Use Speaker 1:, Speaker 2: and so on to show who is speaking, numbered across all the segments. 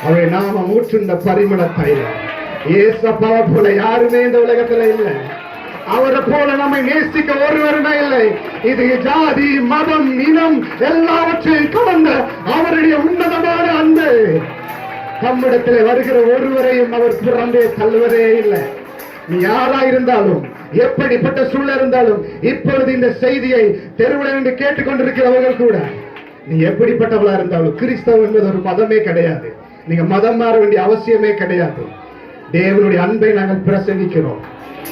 Speaker 1: அவருடைய நாமம் ஊற்றுண்ட பரிமள தைலம். ஏசப்பாவை போல யாருமே இந்த உலகத்துல இல்லை. அவரை போல நம்மை நேசிக்க ஒருவருமே இல்லை. இது ஜாதி, மதம், இனம் எல்லாவற்றையும் கலந்த அவருடைய உன்னதமான அன்பு. நம்மிடத்தில் வருகிற ஒருவரையும் அவர் புறம்பே தள்ளுவதே இல்லை. நீ யாரா இருந்தாலும், எப்படிப்பட்ட சூழல் இருந்தாலும், இப்பொழுது இந்த செய்தியை தெருவில் என்று கேட்டுக்கொண்டிருக்கிறவர்கள் கூட, நீ எப்படிப்பட்டவளா இருந்தாலும், கிறிஸ்தவம் என்பது ஒரு மதமே கிடையாது. நீங்க மதம் மாற வேண்டிய அவசியமே கிடையாது. தேவனுடைய அன்பை நாங்கள் பிரசங்கிக்கிறோம்.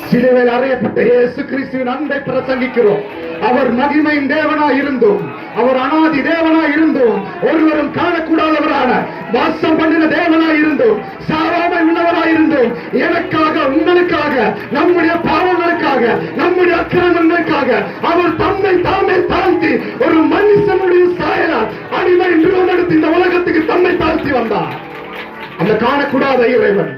Speaker 1: சிலுவையில் அறையப்பட்ட இயேசு கிறிஸ்துவின் அன்பை பிரசங்கிக்கிறோம். அவர் மகிமையின் தேவனாய் இருந்தும், அவர் அனாதி தேவனாய் இருந்தும், ஒருவரும் காணக்கூடாதவரான வாசம் பண்ணின தேவனாய் இருந்தும், சாவாமை உள்ளவராய் இருந்தும், எனக்காக, உங்களுக்காக, நம்முடைய பாவங்களுக்காக, நம்முடைய அக்கிரமங்களுக்காக அவர் தம்மை தாமே தாழ்த்தி ஒரு மனுஷனுடைய சாயலால் அடிமை நிறுவனம் எடுத்து இந்த உலகத்துக்கு தம்மை தாழ்த்தி வந்தார். அந்த காணக்கூடாத இறைவன்,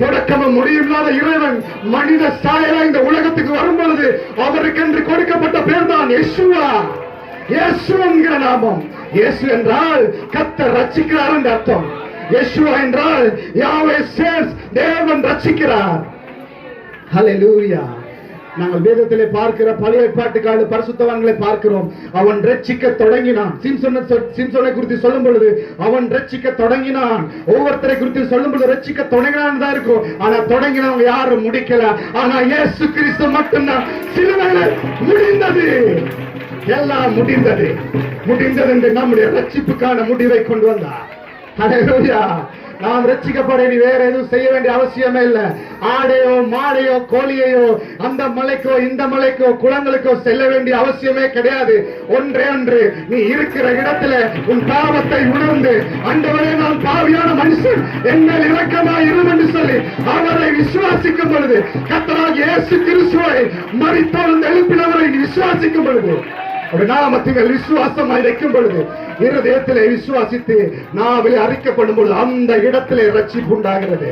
Speaker 1: தொடக்கமும் முடியில்லாத இறைவன் மனித சாயலா இந்த உலகத்துக்கு வரும் பொழுது அவருக்கென்று கொடுக்கப்பட்ட பேர் தான் யெஷுவா. இயேசு என்கிற நாமம். இயேசு என்றால் கர்த்தர் ரட்சிக்கிறார் என்ற அர்த்தம். யெஷுவா என்றால் யாவே சேவ்ஸ், தேவன் ரட்சிக்கிறார். ஹல்லேலூயா. நாங்கள் வேதத்திலே பார்க்கிற பழைய ஏற்பாட்டு கால பரிசுத்தவான்களை பார்க்கிறோம். அவன் ரட்சிக்க தொடங்கினான். சிம்சோனை குறித்து சொல்லும் பொழுது அவன் ரட்சிக்க தொடங்கினான். ஒவ்வொருத்தரை குறித்து சொல்லும் பொழுது ரட்சிக்க தொடங்கினான் தான் இருக்கும். ஆனா தொடங்கினவங்க யாரும் முடிக்கல. ஆனா இயேசு கிறிஸ்து மட்டும்தான் சிலுவையில் முடிந்தது, எல்லாம் முடிந்தது. முடிந்தது என்று நம்முடைய ரட்சிப்புக்கான முடிவை கொண்டு வந்தார். ஹல்லேலூயா. நாம் ரட்சிக்கப்பட வேற எதுவும் செய்ய வேண்டிய அவசியமே இல்லை. ஆடையோ மாடையோ கோழியையோ அந்த மலைக்கோ இந்த மலைக்கோ குளங்களுக்கோ செல்ல வேண்டிய அவசியமே கிடையாது. ஒன்றே ஒன்று, நீ இருக்கிற இடத்துல உன் பாவத்தை உணர்ந்து, ஆண்டவரே நான் பாவியான மனுஷன், என்னை இரக்கமாய் இரும் என்று சொல்லி அவரை விசுவாசிக்கும் பொழுது, கர்த்தராகிய இயேசு கிறிஸ்துவை மரித்தோர் எழுப்பினவரை விசுவாசிக்கும் பொழுது, நாமத்தில் விசுவாசமாய் வைக்கும் பொழுது, இருதயத்திலே விசுவாசித்து நாவிலே அறிக்கப்படும் பொழுது அந்த இடத்திலே ரட்சிப்பு உண்டாகிறது.